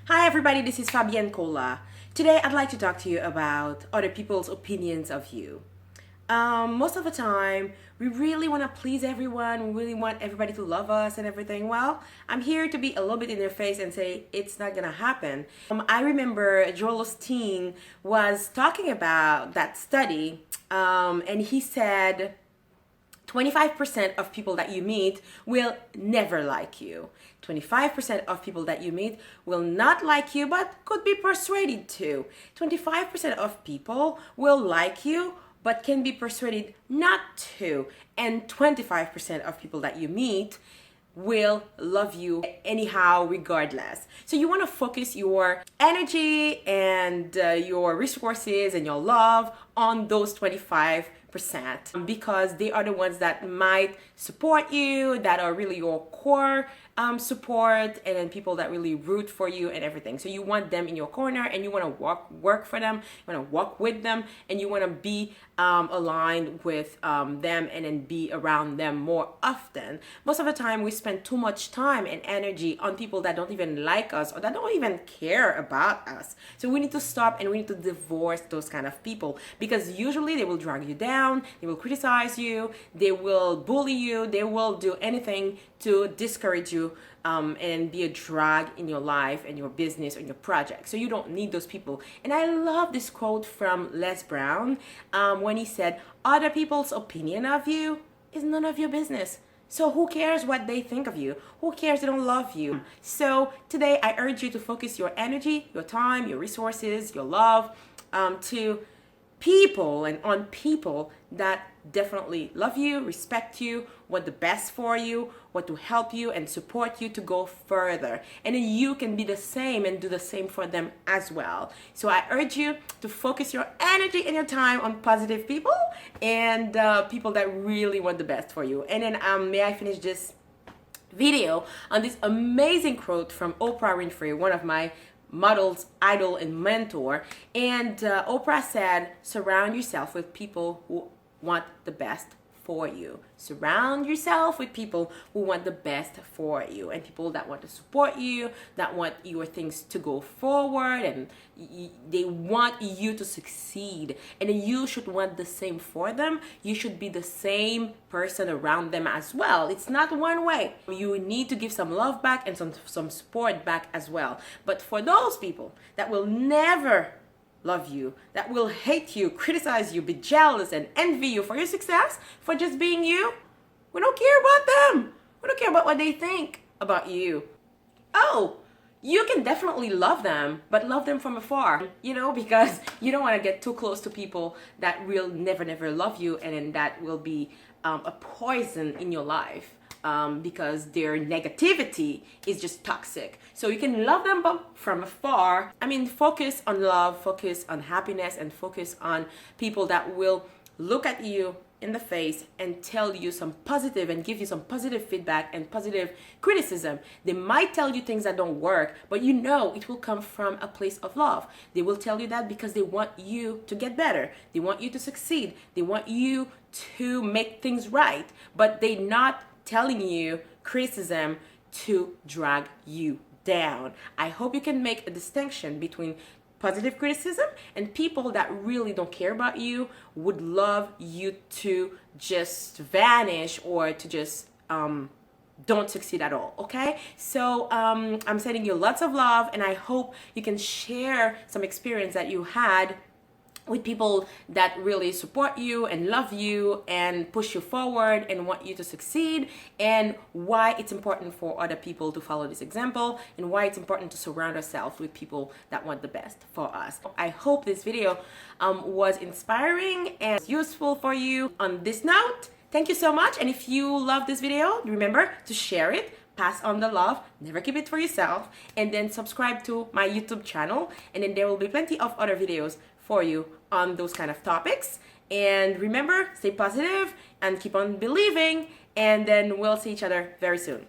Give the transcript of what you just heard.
Hi everybody, this is Fabienne Colas. Today I'd like to talk to you about other people's opinions of you. Most of the time, we really want to please everyone, we really want everybody to love us and everything. Well, I'm here to be a little bit in their face and say it's not gonna happen. I remember Joel Osteen was talking about that study, and he said 25% of people that you meet will never like you. 25% of people that you meet will not like you but could be persuaded to. 25% of people will like you but can be persuaded not to. And 25% of people that you meet will love you anyhow, regardless. So you want to focus your energy and your resources and your love on those 25% because they are the ones that might support you, that are really your core support, and then people that really root for you and everything. So you want them in your corner, and you want to work for them, you want to walk with them, and you want to be aligned with them and then be around them more often. Most of the time we spend too much time and energy on people that don't even like us or that don't even care about us. So we need to stop and we need to divorce those kind of people, because usually they will drag you down, they will criticize you, they will bully you, they will do anything to discourage you and be a drag in your life and your business and your project. So you don't need those people. And I love this quote from Les Brown when he said, other people's opinion of you is none of your business. So who cares what they think of you? Who cares they don't love you? So today I urge you to focus your energy, your time, your resources, your love to people and on people that definitely love you, respect you, want the best for you, want to help you and support you to go further. And then you can be the same and do the same for them as well. So I urge you to focus your energy and your time on positive people and people that really want the best for you. And then may I finish this video on this amazing quote from Oprah Winfrey, one of my models, idol, and mentor. And Oprah said, surround yourself with people who want the best for you. Surround yourself with people who want the best for you and people that want to support you, that want your things to go forward, and they want you to succeed. And then you should want the same for them. You should be the same person around them as well. It's not one way. You need to give some love back and some support back as well. But for those people that will never love you, that will hate you, criticize you, be jealous and envy you for your success, for just being you, we don't care about them. We don't care about what they think about you. Oh, you can definitely love them, but love them from afar, because you don't want to get too close to people that will never love you, and then that will be a poison in your life. Because their negativity is just toxic. So you can love them from afar. Focus on love, focus on happiness, and focus on people that will look at you in the face and tell you some positive and give you some positive feedback and positive criticism. They might tell you things that don't work, but it will come from a place of love. They will tell you that because they want you to get better. They want you to succeed. They want you to make things right, but they're not telling you criticism to drag you down. I hope you can make a distinction between positive criticism and people that really don't care about you, would love you to just vanish or to just don't succeed at all. Okay, so I'm sending you lots of love, and I hope you can share some experience that you had with people that really support you and love you and push you forward and want you to succeed, and why it's important for other people to follow this example, and why it's important to surround ourselves with people that want the best for us. I hope this video was inspiring and useful for you. On this note, thank you so much, and if you love this video, remember to share it, pass on the love, never keep it for yourself, and then subscribe to my YouTube channel, and then there will be plenty of other videos for you on those kind of topics. And remember, stay positive and keep on believing, and then we'll see each other very soon.